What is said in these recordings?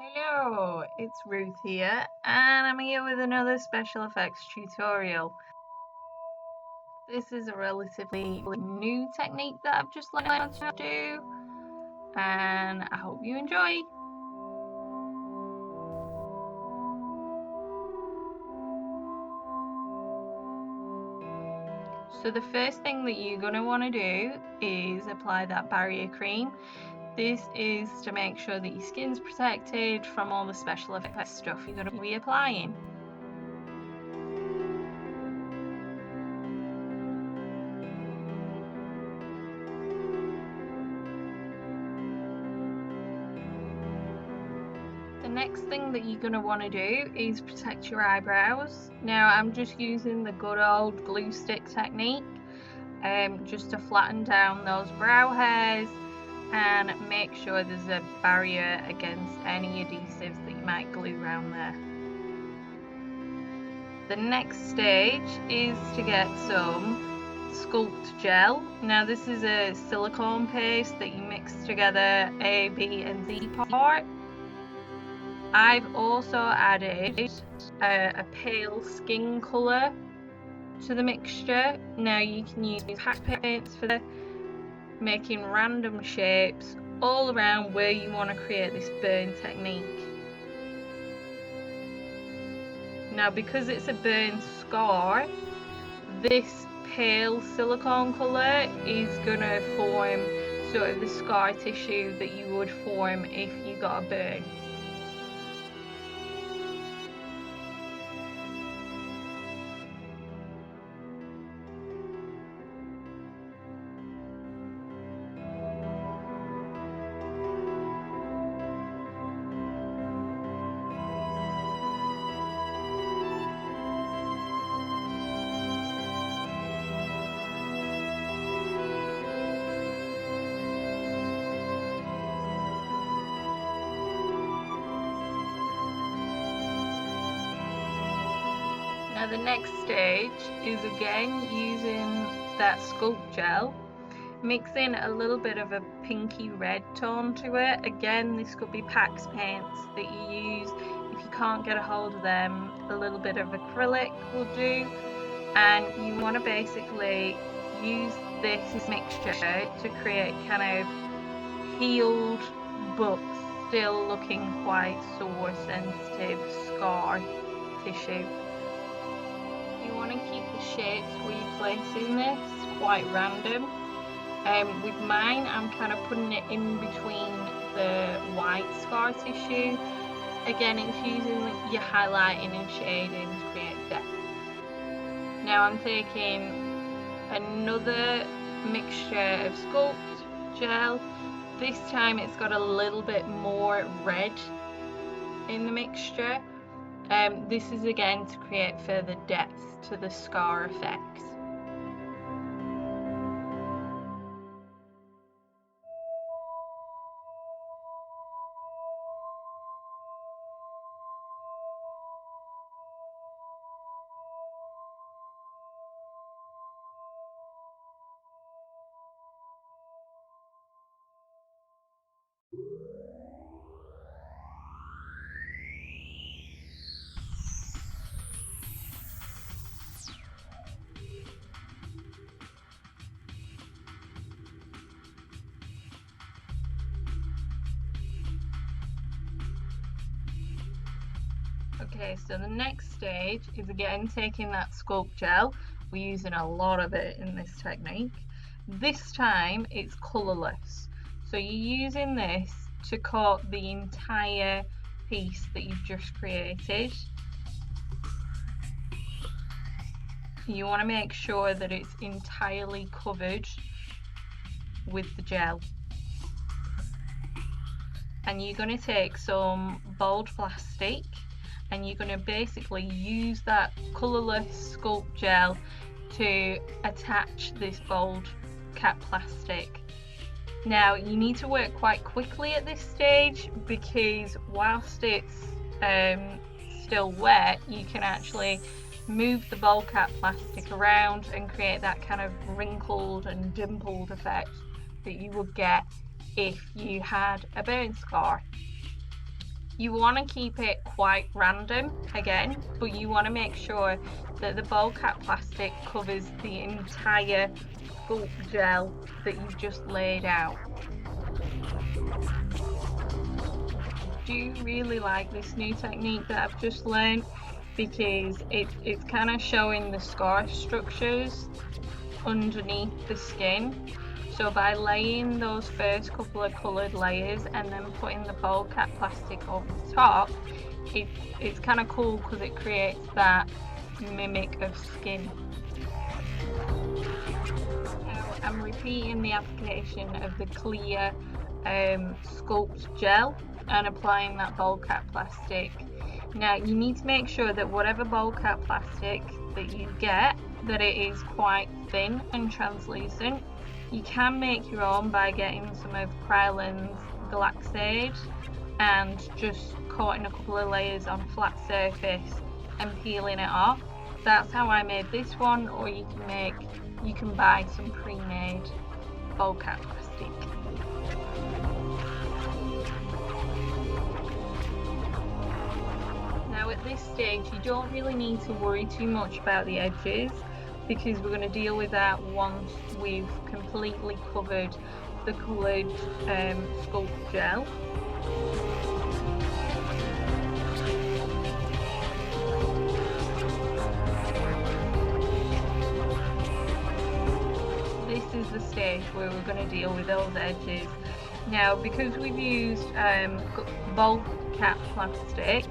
Hello, it's Ruth here, and I'm here with another special effects tutorial. This is a relatively new technique that I've just learned to do, and I hope you enjoy. So the first thing that you're going to want to do is apply that barrier cream. This is to make sure that your skin's protected from all the special effects stuff you're going to be applying. The next thing that you're going to want to do is protect your eyebrows. Now I'm just using the good old glue stick technique just to flatten down those brow hairs and make sure there's a barrier against any adhesives that you might glue around there. The next stage is to get some sculpt gel. Now this is a silicone paste that you mix together A, B and Z part. I've also added a pale skin colour to the mixture. Now you can use pack paints for making random shapes all around where you want to create this burn technique. Now because it's a burn scar, this pale silicone colour is going to form sort of the scar tissue that you would form if you got a burn. Now the next stage is again using that sculpt gel, mixing a little bit of a pinky red tone to it. Again, this could be Pax paints that you use. If you can't get a hold of them, a little bit of acrylic will do. And you want to basically use this mixture to create kind of healed but still looking quite sore, sensitive scar tissue. You want to keep the shapes where you place in this quite random. With mine, I'm kind of putting it in between the white scar tissue. Again, it's using your highlighting and shading to create depth. Now I'm taking another mixture of sculpt gel. This time it's got a little bit more red in the mixture. This is again to create further depth to the scar effects. Okay, so the next stage is again taking that sculpt gel. We're using a lot of it in this technique. This time it's colourless. So you're using this to coat the entire piece that you've just created. You want to make sure that it's entirely covered with the gel. And you're going to take some bold plastic and you're going to basically use that colourless sculpt gel to attach this bold cap plastic. Now you need to work quite quickly at this stage because whilst it's still wet, you can actually move the bold cap plastic around and create that kind of wrinkled and dimpled effect that you would get if you had a burn scar. You want to keep it quite random again, but you want to make sure that the bowl cap plastic covers the entire sculpt gel that you've just laid out. I do really like this new technique that I've just learned, because it's kind of showing the scar structures underneath the skin. So by laying those first couple of coloured layers and then putting the bowl cap plastic over the top, it's kind of cool because it creates that mimic of skin. Now I'm repeating the application of the clear sculpt gel and applying that bowl cap plastic. Now you need to make sure that whatever bowl cap plastic that you get, that it is quite thin and translucent. You can make your own by getting some of Kryolan's Glatzan and just coating a couple of layers on a flat surface and peeling it off. That's how I made this one, or you can buy some pre-made bowl cap plastic. Now at this stage you don't really need to worry too much about the edges, because we're going to deal with that once we've completely covered the coloured sculpt gel. This is the stage where we're going to deal with those edges. Now because we've used bowl cap plastic,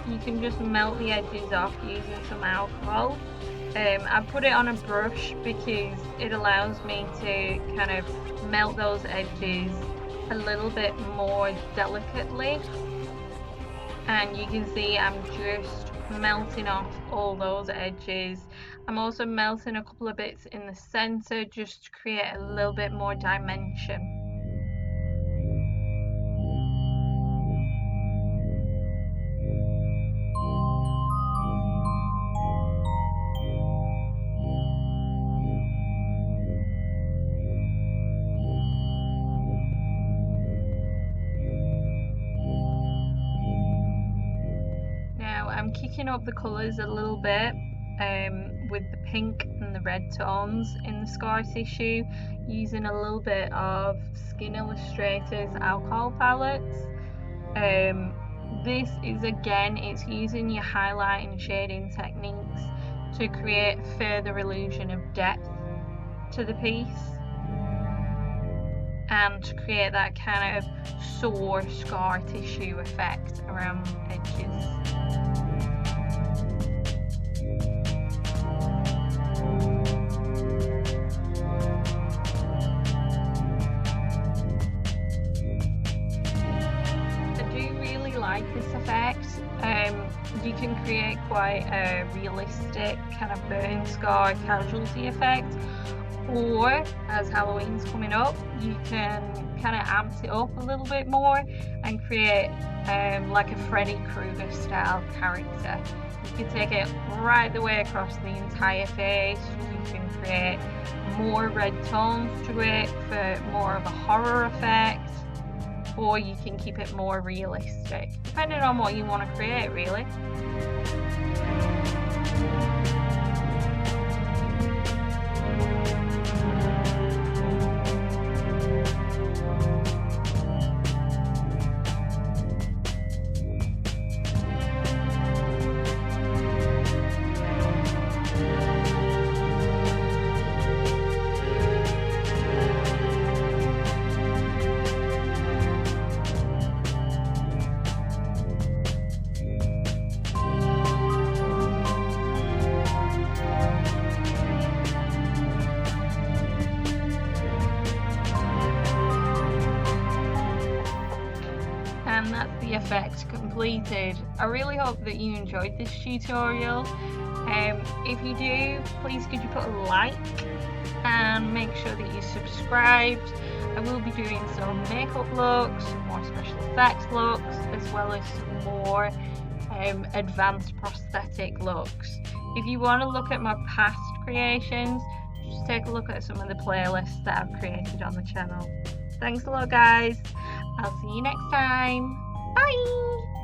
you can just melt the edges off using some alcohol. I put it on a brush because it allows me to kind of melt those edges a little bit more delicately, and you can see I'm just melting off all those edges. I'm also melting a couple of bits in the center just to create a little bit more dimension. I'm kicking up the colours a little bit with the pink and the red tones in the scar tissue, using a little bit of Skin Illustrators alcohol palettes. This is, again, it's using your highlight and shading techniques to create a further illusion of depth to the piece and to create that kind of sore scar tissue effect around the edges. This effect, you can create quite a realistic kind of burn scar casualty effect, or as Halloween's coming up, you can kind of amp it up a little bit more and create like a Freddy Krueger style character. You can take it right the way across the entire face. You can create more red tones to it for more of a horror effect, or you can keep it more realistic, depending on what you want to create, really. And that's the effect completed. I really hope that you enjoyed this tutorial. If you do, please could you put a like and make sure that you're subscribed. I will be doing some makeup looks, some more special effects looks, as well as some more advanced prosthetic looks. If you want to look at my past creations, just take a look at some of the playlists that I've created on the channel. Thanks a lot, guys. I'll see you next time. Bye!